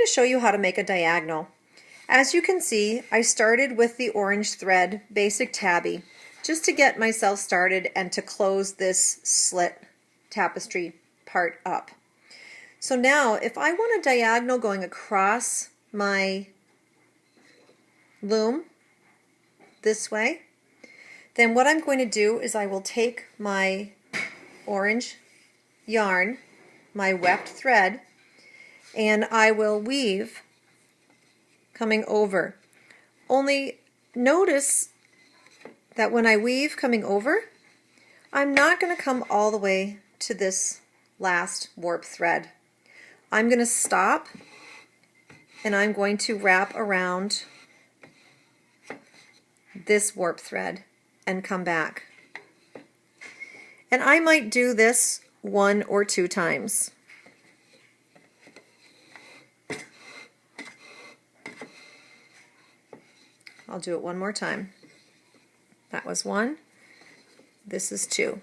to show you how to make a diagonal. As you can see, I started with the orange thread, basic tabby, just to get myself started and to close this slit tapestry part up. So now if I want a diagonal going across my loom this way, then what I'm going to do is I will take my orange yarn, my weft thread, and I will weave coming over. Only notice that when I weave coming over, I'm not going to come all the way to this last warp thread. I'm going to stop and I'm going to wrap around this warp thread and come back. And I might do this 1 or 2 times. I'll do it one more time. That was 1. This is 2.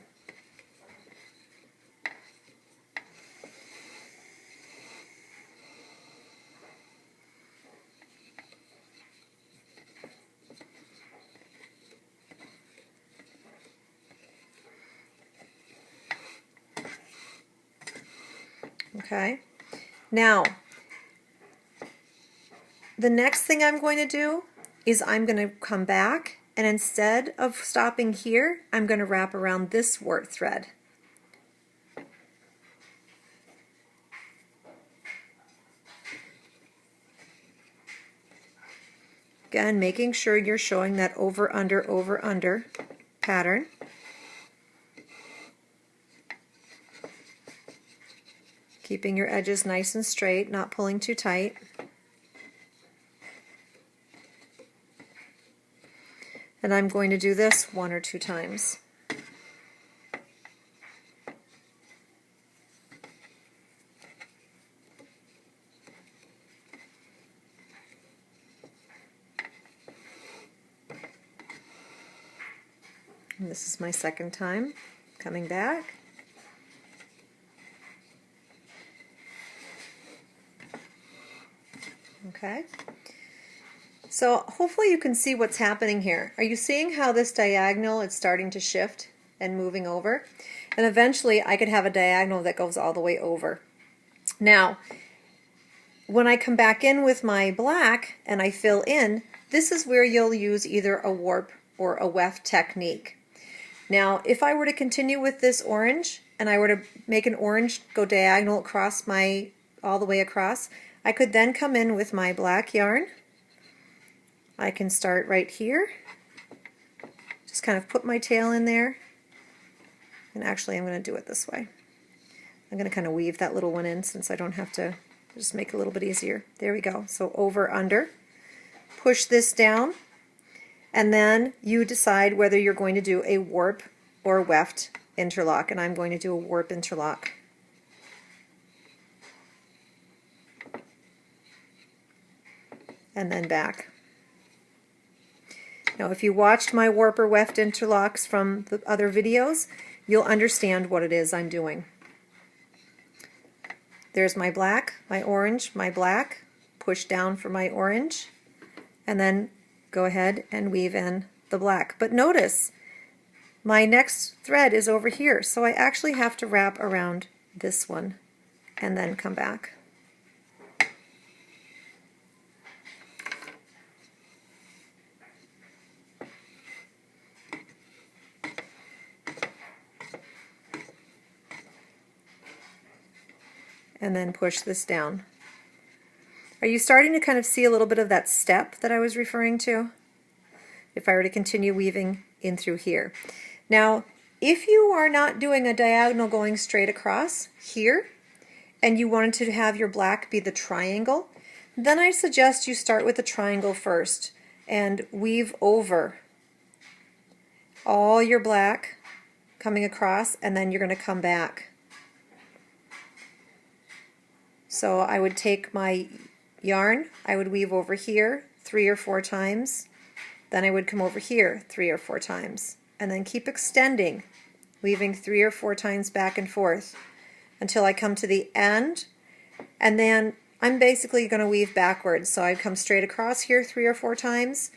Okay. Now, the next thing I'm going to do is I'm going to come back, and instead of stopping here, I'm going to wrap around this warp thread. Again, making sure you're showing that over, under pattern. Keeping your edges nice and straight, not pulling too tight. And I'm going to do this 1 or 2 times. And this is my second time coming back. Okay. So hopefully you can see what's happening here. Are you seeing how this diagonal is starting to shift and moving over? And eventually I could have a diagonal that goes all the way over. Now, when I come back in with my black and I fill in, this is where you'll use either a warp or a weft technique. Now, if I were to continue with this orange and I were to make an orange go diagonal across all the way across, I could then come in with my black yarn. I can start right here, just kind of put my tail in there, and actually I'm going to do it this way. I'm going to kind of weave that little one in since I don't have to, just make it a little bit easier. There we go. So over, under, push this down, and then you decide whether you're going to do a warp or weft interlock, and I'm going to do a warp interlock. And then back. Now if you watched my warp or weft interlocks from the other videos, you'll understand what it is I'm doing. There's my black, my orange, my black, push down for my orange, and then go ahead and weave in the black. But notice, my next thread is over here, so I actually have to wrap around this one and then come back. And then push this down. Are you starting to kind of see a little bit of that step that I was referring to? If I were to continue weaving in through here. Now, if you are not doing a diagonal going straight across here, and you wanted to have your black be the triangle, then I suggest you start with the triangle first and weave over all your black coming across, and then you're going to come back. So I would take my yarn, I would weave over here 3 or 4 times, then I would come over here 3 or 4 times, and then keep extending, weaving 3 or 4 times back and forth until I come to the end, and then I'm basically going to weave backwards. So I come straight across here 3 or 4 times,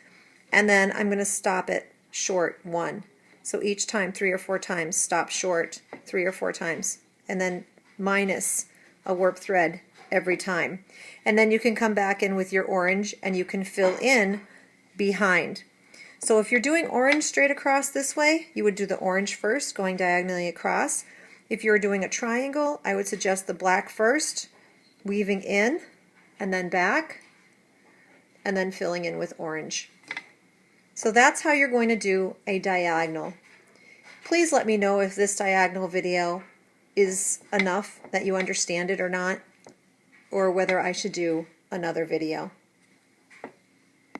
and then I'm going to stop it short 1. So each time 3 or 4 times, stop short 3 or 4 times, and then minus a warp thread every time. And then you can come back in with your orange and you can fill in behind. So if you're doing orange straight across this way, you would do the orange first, going diagonally across. If you were doing a triangle, I would suggest the black first, weaving in and then back, and then filling in with orange. So that's how you're going to do a diagonal. Please let me know if this diagonal video is enough that you understand it or not, or whether I should do another video.